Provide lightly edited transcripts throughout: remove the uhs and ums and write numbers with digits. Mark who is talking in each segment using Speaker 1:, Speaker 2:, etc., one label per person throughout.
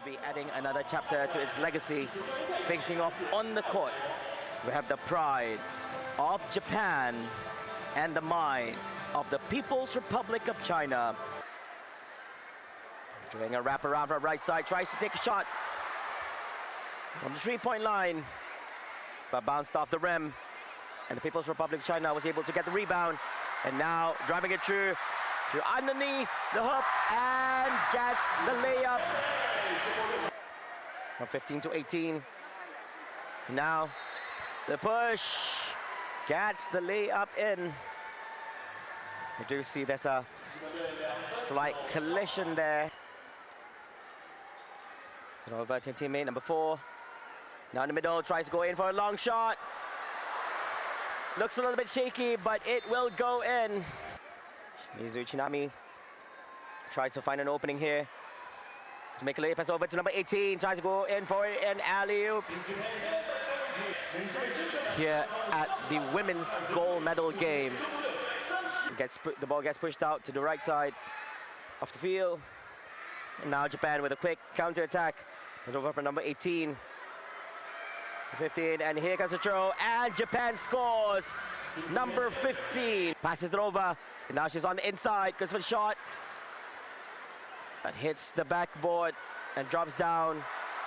Speaker 1: Rugby adding another chapter to its legacy, facing off on the court. We have the pride of Japan and the mind of the People's Republic of China. Doing a wraparound from right side, tries to take a shot from the three-point line, but bounced off the rim. And the People's Republic of China was able to get the rebound, and now driving it through underneath the hook and gets the layup. From 15 to 18. Now the push gets the layup in. I do see there's a slight collision there. So over to teammate number 4. Now in the middle, tries to go in for a long shot. Looks a little bit shaky, but it will go in. Shimizu Chinami tries to find an opening here to make a lay pass over to number 18. Tries to go in for an alley-oop. Here at the women's gold medal game. The ball gets pushed out to the right side of the field. And now Japan with a quick counter-attack. Over for number 18. 15, and here comes the throw, and Japan scores. Number 15 passes it over, and now she's on the inside, goes for the shot. That hits the backboard and drops down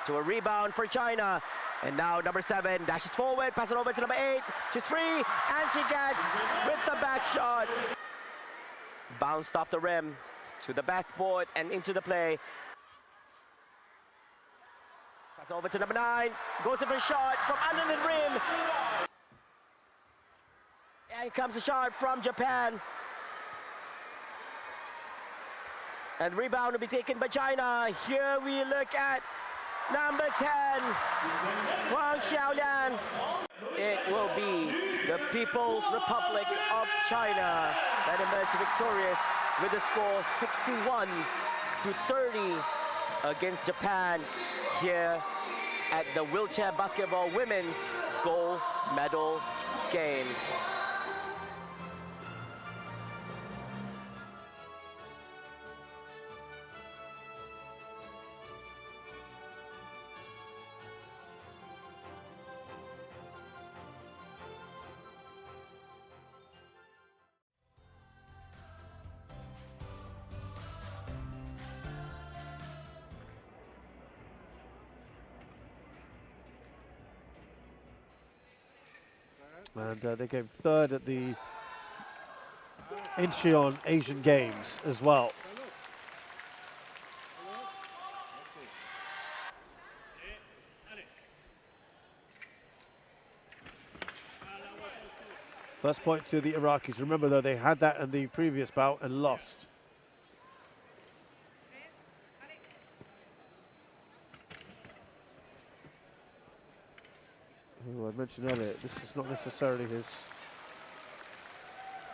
Speaker 1: to a rebound for China. And now number 7 dashes forward, passes it over to number 8. She's free, and she gets with the back shot. Bounced off the rim to the backboard and into the play. Pass over to number 9, goes in for a shot from under the rim. And here comes a shot from Japan. And rebound will be taken by China. Here we look at number 10, Wang Xiaolian. It will be the People's Republic of China that emerged victorious with the score 61-30 against Japan here at the wheelchair basketball women's gold medal game.
Speaker 2: And they came 3rd at the Incheon Asian Games as well. First point to the Iraqis. Remember though, they had that in the previous bout and lost. Who I mentioned earlier, this is not necessarily his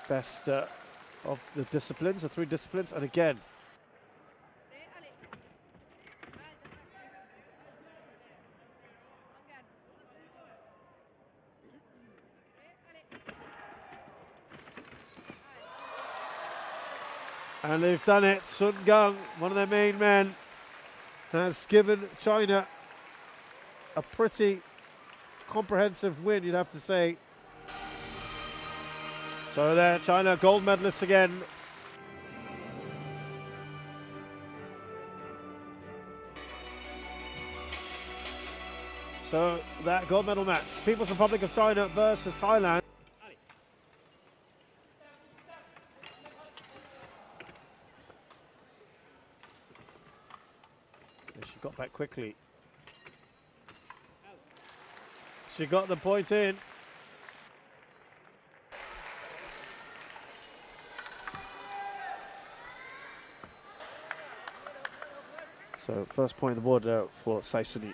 Speaker 2: best of the disciplines, the 3 disciplines, and again. And they've done it. Sun Gang, one of their main men, has given China a pretty comprehensive win, you'd have to say. So there, China gold medalists again. So that gold medal match, People's Republic of China versus Thailand. She got back quickly. She got the point in. So first point on the board for Saisuni.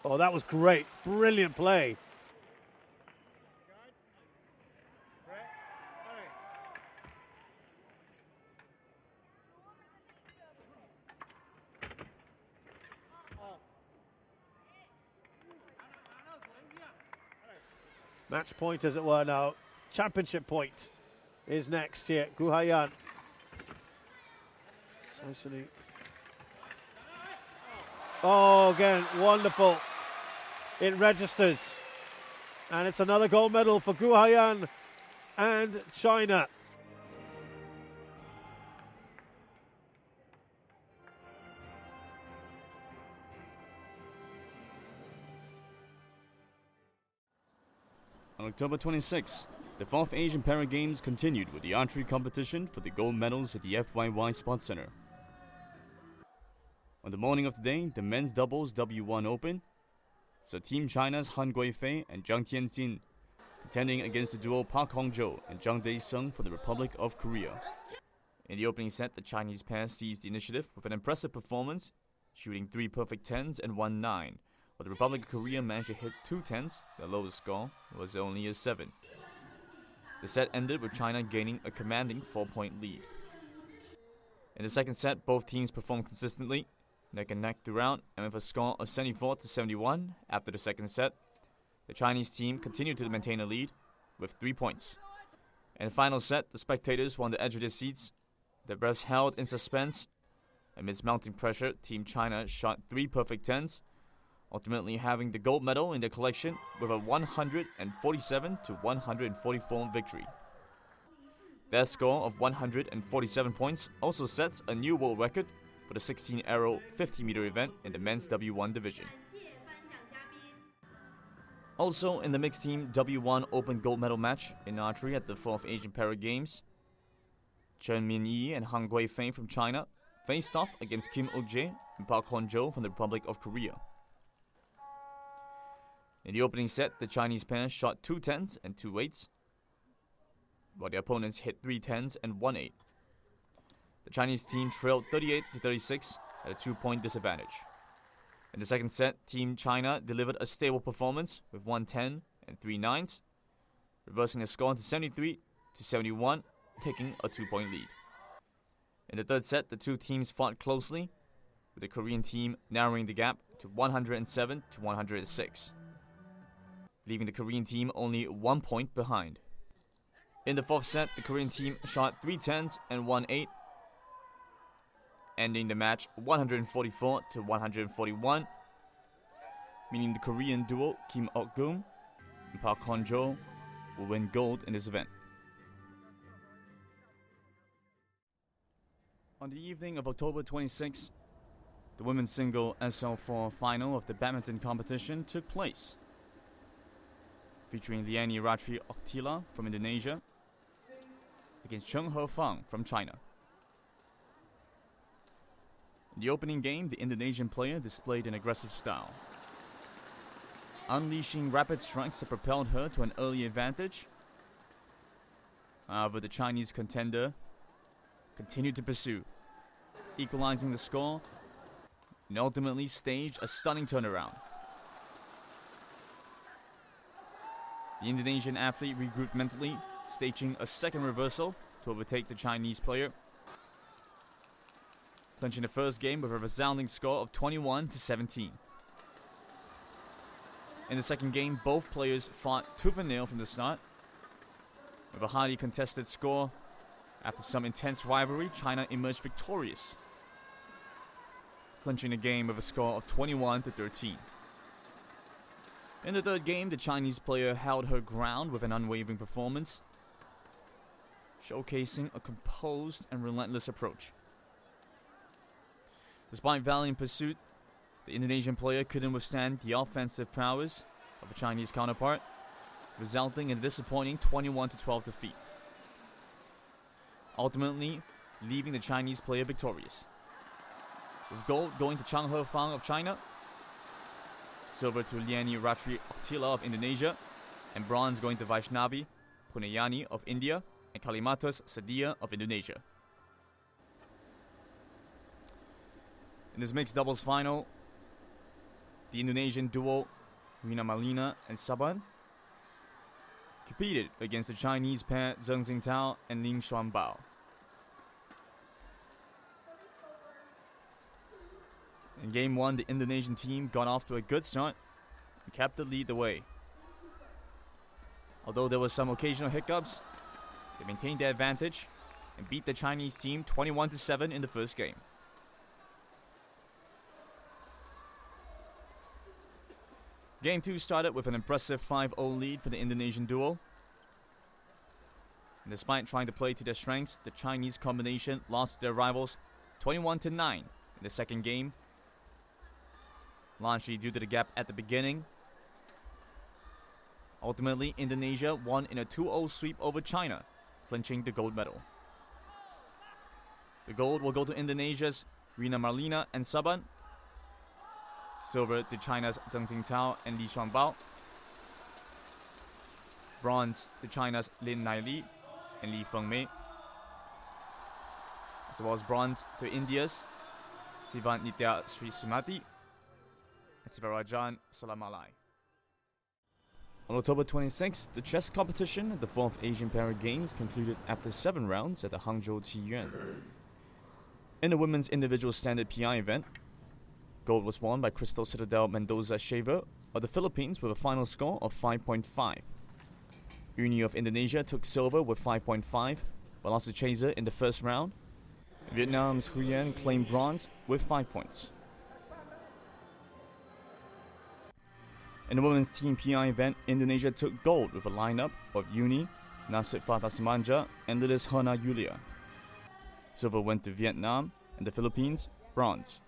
Speaker 2: Oh, that was great. Brilliant play. Match point, as it were, now. championship point is next here. Gu Haiyan. Oh, again, wonderful. It registers. And it's another gold medal for Gu Haiyan and China.
Speaker 3: On October 26, the 4th Asian Para Games continued with the archery competition for the gold medals at the FYY Sports Center. On the morning of the day, the men's doubles W1 Open saw Team China's Han Guifei and Zhang Tianxin contending against the duo Park Hangzhou and Zhang Daesung for the Republic of Korea. In the opening set, the Chinese pair seized the initiative with an impressive performance, shooting 3 perfect 10s and 1 9, while the Republic of Korea managed to hit 2 10s. The lowest score was only a 7. The set ended with China gaining a commanding 4-point lead. In the second set, both teams performed consistently, neck and neck throughout, and with a score of 74-71 after the second set, the Chinese team continued to maintain a lead with 3 points. In the final set, the spectators were on the edge of their seats, their breaths held in suspense. Amidst mounting pressure, Team China shot 3 perfect 10s, ultimately having the gold medal in their collection with a 147-144 victory. Their score of 147 points also sets a new world record for the 16-arrow 50-meter event in the men's W1 division. Also in the mixed team W1 Open gold medal match in archery at the 4th Asian Para Games, Chen Minyi and Han Guifei from China faced off against Kim Ok-jae and Park Hong-jo from the Republic of Korea. In the opening set, the Chinese pair shot 2 10s and 2 8s, while the opponents hit 3 10s and 1 8. The Chinese team trailed 38-36 at a 2-point disadvantage. In the second set, Team China delivered a stable performance with 1 10 and 3 9s, reversing the score to 73-71, taking a 2-point lead. In the third set, the two teams fought closely, with the Korean team narrowing the gap to 107-106, leaving the Korean team only 1 point behind. In the fourth set, the Korean team shot 3 10s and 1 8, ending the match 144-141, meaning the Korean duo Kim Ok-geum and Park Hong-jo will win gold in this event. On the evening of October 26, the women's single SL4 final of the badminton competition took place, featuring Liani Ratri Oktila from Indonesia against Cheng He-fang from China. In the opening game, the Indonesian player displayed an aggressive style, unleashing rapid strikes that propelled her to an early advantage. However, the Chinese contender continued to pursue, equalizing the score, and ultimately staged a stunning turnaround. The Indonesian athlete regrouped mentally, staging a second reversal to overtake the Chinese player, clinching the first game with a resounding score of 21-17. In the second game, both players fought tooth and nail from the start. With a highly contested score, after some intense rivalry, China emerged victorious, clinching the game with a score of 21-13. In the third game, the Chinese player held her ground with an unwavering performance, showcasing a composed and relentless approach. Despite valiant pursuit, the Indonesian player couldn't withstand the offensive prowess of a Chinese counterpart, resulting in a disappointing 21-12 defeat, ultimately leaving the Chinese player victorious, with gold going to Cheng He-fang of China, silver to Liani Ratri Oktila of Indonesia, and bronze going to Vaishnavi Punayani of India and Kalimatus Sadia of Indonesia. In this mixed doubles final, the Indonesian duo Rina Malina and Saban competed against the Chinese pair Zheng Xingtao and Ling Xuanbao. In Game 1, the Indonesian team got off to a good start and kept the lead the way. Although there were some occasional hiccups, they maintained their advantage and beat the Chinese team 21-7 in the first game. Game 2 started with an impressive 5-0 lead for the Indonesian duo. And despite trying to play to their strengths, the Chinese combination lost to their rivals 21-9 in the second game, largely due to the gap at the beginning. Ultimately, Indonesia won in a 2-0 sweep over China, clinching the gold medal. The gold will go to Indonesia's Rina Marlina and Saban. Silver to China's Zheng Jingtao and Li Shuangbao. Bronze to China's Lin Naili and Li Fengmei. As well as bronze to India's Sivan Nitya Sri Sumati and Sivarajan Salamalai. On October 26th, the chess competition at the 4th Asian Para Games concluded after 7 rounds at the Hangzhou Qiyuan. In the women's individual standard PI event, gold was won by Crystal Citadel Mendoza Shaver of the Philippines with a final score of 5.5. Uni of Indonesia took silver with 5.5, but lost to Chaser in the first round. Vietnam's Huyen claimed bronze with 5 points. In the women's team PI event, Indonesia took gold with a lineup of Uni, Nasib Fatasmanja, and Lilis Hana Yulia. Silver went to Vietnam, and the Philippines, bronze.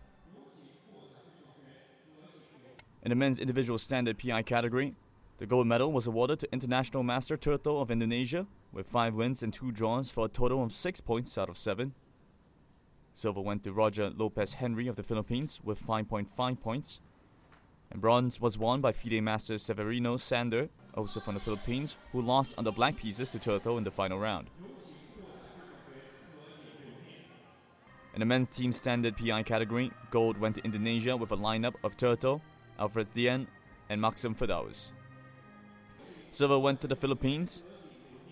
Speaker 3: In the men's individual standard PI category, the gold medal was awarded to International Master Turtle of Indonesia with 5 wins and 2 draws for a total of 6 points out of 7. Silver went to Roger Lopez Henry of the Philippines with 5.5 points. And bronze was won by FIDE Master Severino Sander, also from the Philippines, who lost on the black pieces to Turtle in the final round. In the men's team standard PI category, gold went to Indonesia with a lineup of Turtle, Alfred Dien, and Maxim Firdaus. Silver went to the Philippines,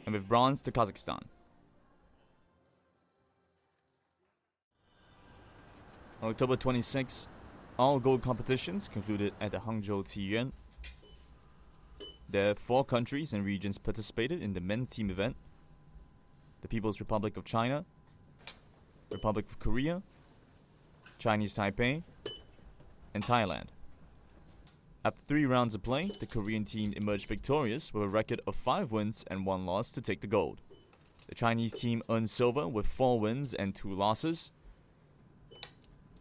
Speaker 3: and with bronze to Kazakhstan. On October 26, all gold competitions concluded at the Hangzhou Qiyuan. There 4 countries and regions participated in the men's team event: the People's Republic of China, Republic of Korea, Chinese Taipei, and Thailand. After 3 rounds of play, the Korean team emerged victorious with a record of 5 wins and 1 loss to take the gold. The Chinese team earned silver with 4 wins and 2 losses.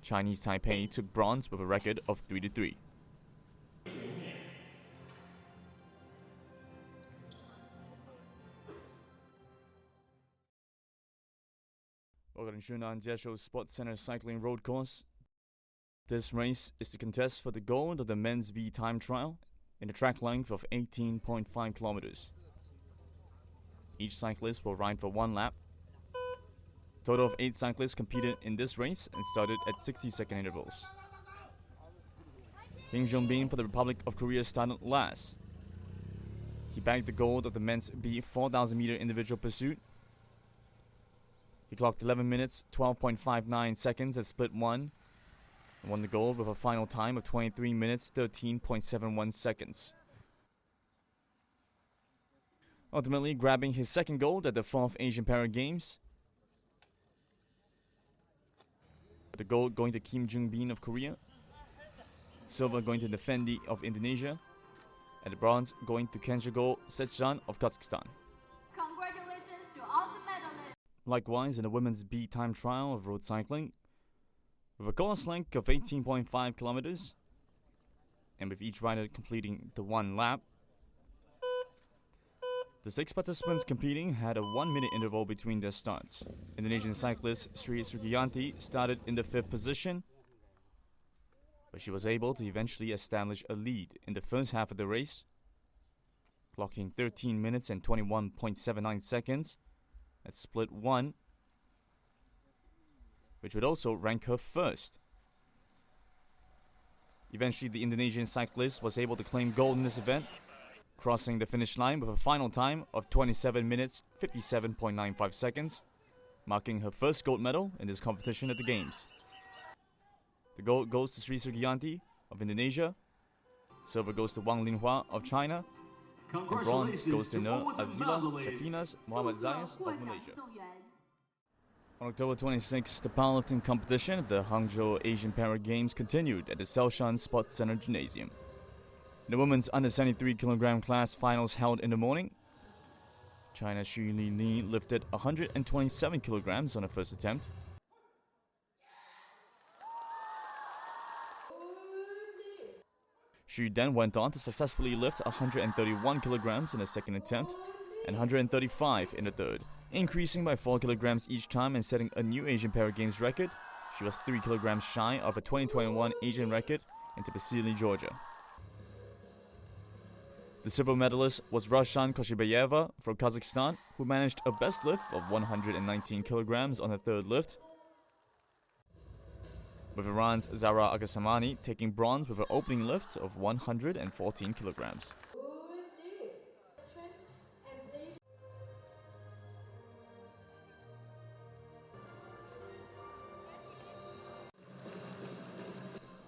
Speaker 3: Chinese Taipei took bronze with a record of 3-3. Welcome to Shunan Jieshou Sports Center Cycling Road Course. This race is to contest for the gold of the men's B time trial in a track length of 18.5 kilometers. Each cyclist will ride for 1 lap. A total of 8 cyclists competed in this race and started at 60-second intervals. Kim Jong-bin for the Republic of Korea started last. He bagged the gold of the men's B 4,000 meter individual pursuit. He clocked 11 minutes, 12.59 seconds at split 1 and won the gold with a final time of 23 minutes, 13.71 seconds. Ultimately grabbing his second gold at the 4th Asian Para Games. The gold going to Kim Jong-bin of Korea. Silver going to Defendi of Indonesia. And the bronze going to Kenjago Sechan of Kazakhstan.
Speaker 4: Congratulations to all the medalists.
Speaker 3: Likewise, in the women's B time trial of road cycling, with a course length of 18.5 kilometers, and with each rider completing the 1 lap, the 6 participants competing had a 1-minute interval between their starts. Indonesian cyclist Sri Sugiyanti started in the 5th position, but she was able to eventually establish a lead in the first half of the race, clocking 13 minutes and 21.79 seconds at split 1, which would also rank her first. Eventually, the Indonesian cyclist was able to claim gold in this event, crossing the finish line with a final time of 27 minutes, 57.95 seconds, marking her first gold medal in this competition at the Games. The gold goes to Sri Sugiyanti of Indonesia, silver goes to Wang Linhua of China, And bronze goes to Nur Azila Shafinas Muhammad Zayas of Malaysia. On October 26th, the powerlifting competition at the Hangzhou Asian Para Games continued at the Xiaoshan Sports Center Gymnasium. The women's under 73 kg class finals held in the morning. China's Xu Li lifted 127 kilograms on her first attempt. Xu then went on to successfully lift 131 kilograms in the second attempt and 135 in the third, increasing by 4 kilograms each time and setting a new Asian Para Games record. She was 3 kilograms shy of a 2021 Asian record in Tbilisi, Georgia. The silver medalist was Rashan Koshibayeva from Kazakhstan, who managed a best lift of 119 kilograms on her third lift, with Iran's Zara Agasamani taking bronze with her opening lift of 114 kilograms.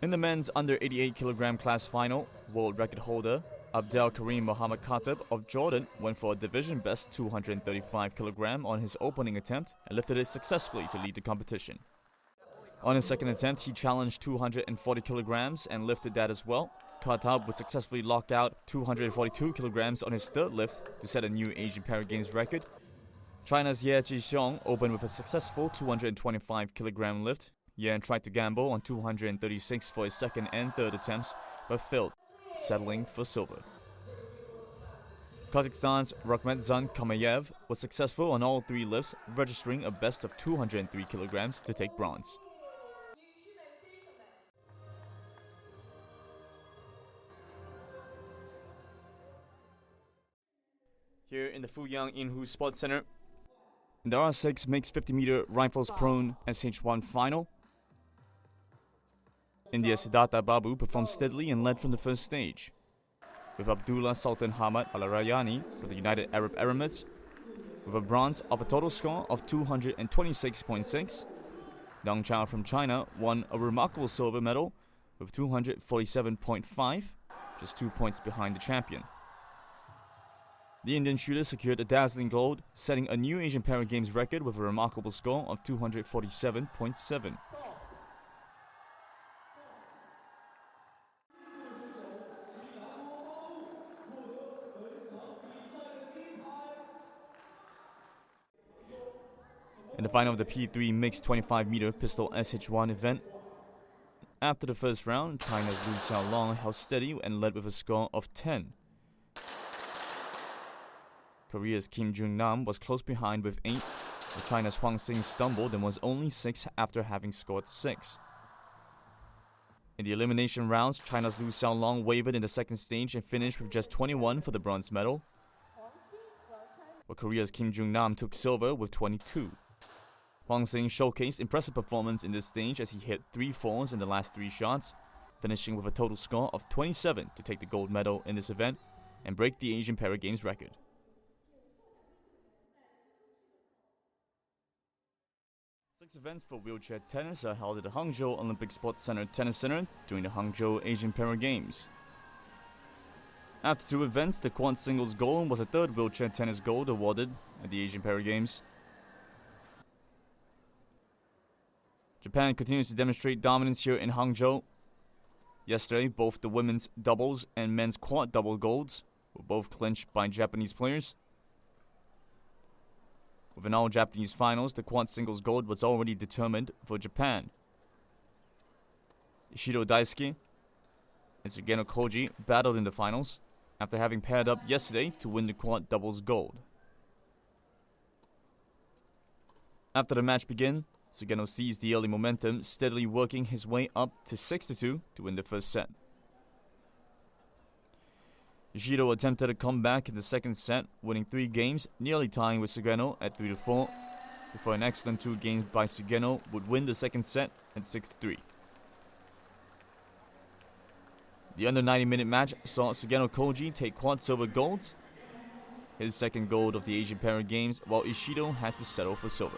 Speaker 3: In the men's under 88 kg class final, world record holder Abdel Karim Mohamed Khatib of Jordan went for a division best 235 kg on his opening attempt and lifted it successfully to lead the competition. On his second attempt, he challenged 240 kg and lifted that as well. Khatib would successfully lock out 242 kg on his third lift to set a new Asian Para Games record. China's Ye Jixiong opened with a successful 225 kg lift. Yan tried to gamble on 236 for his second and third attempts, but failed, settling for silver. Kazakhstan's Rakhmetzan Kamayev was successful on all three lifts, registering a best of 203 kilograms to take bronze. Here in the Fuyang Inhu Sports Center, in the R6 mixed 50-meter rifles prone SH1 final, India's Siddhartha Babu performed steadily and led from the first stage, with Abdullah Sultan Hamad Al Rayani from the United Arab Emirates with a bronze of a total score of 226.6. Dong Chao from China won a remarkable silver medal with 247.5, just 2 points behind the champion. The Indian shooter secured a dazzling gold, setting a new Asian Para Games record with a remarkable score of 247.7. In the final of the P3 mixed 25-meter pistol SH1 event, after the first round, China's Liu Xiaolong held steady and led with a score of 10. Korea's Kim Jung-nam was close behind with 8, but China's Huang Xing stumbled and was only 6 after having scored 6. In the elimination rounds, China's Liu Xiaolong wavered in the second stage and finished with just 21 for the bronze medal, while Korea's Kim Jung-nam took silver with 22. Huang Xing showcased impressive performance in this stage as he hit 3 fours in the last 3 shots, finishing with a total score of 27 to take the gold medal in this event and break the Asian Para Games record. 6 events for wheelchair tennis are held at the Hangzhou Olympic Sports Center Tennis Center during the Hangzhou Asian Para Games. After 2 events, the quad singles gold was the 3rd wheelchair tennis gold awarded at the Asian Para Games. Japan continues to demonstrate dominance here in Hangzhou. Yesterday, both the women's doubles and men's quad double golds were both clinched by Japanese players. Within all Japanese finals, the quad singles gold was already determined for Japan. Ishido Daisuke and Sugeno Koji battled in the finals after having paired up yesterday to win the quad doubles gold. After the match began, Sugeno seized the early momentum, steadily working his way up to 6-2 to win the first set. Ishido attempted a comeback in the second set, winning 3 games, nearly tying with Sugeno at 3-4, before an excellent 2 games by Sugeno would win the second set at 6-3. The under 90-minute match saw Sugeno Koji take quad silver golds, his second gold of the Asian Para Games, while Ishido had to settle for silver.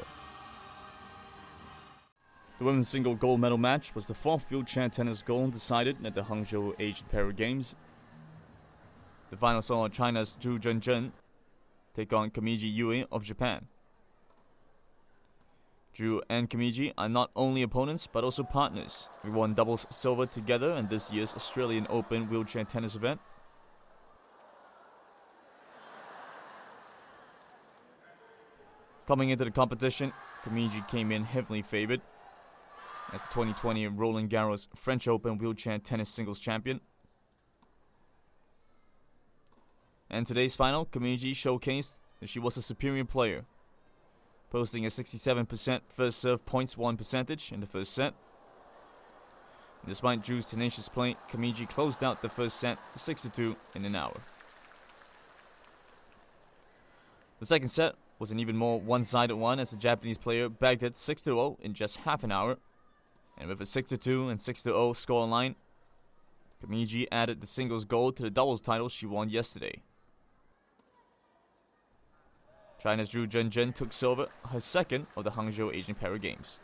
Speaker 3: The women's single gold medal match was the 4th wheelchair tennis gold decided at the Hangzhou Asian Para Games. The final saw China's Zhu Zhenzhen take on Kamiji Yue of Japan. Zhu and Kamiji are not only opponents but also partners. We won doubles silver together in this year's Australian Open wheelchair tennis event. Coming into the competition, Kamiji came in heavily favored as the 2020 Roland Garros French Open wheelchair tennis singles champion. And today's final, Kamiji showcased that she was a superior player, posting a 67% first serve points won percentage in the first set. And despite Zhu's tenacious play, Kamiji closed out the first set 6-2 in an hour. The second set was an even more one-sided one as the Japanese player bagged it 6-0 in just half an hour. And with a 6-2 and 6-0 scoreline, Kamiji added the singles gold to the doubles title she won yesterday. China's Zhu Zhenzhen took silver, her second of the Hangzhou Asian Para Games.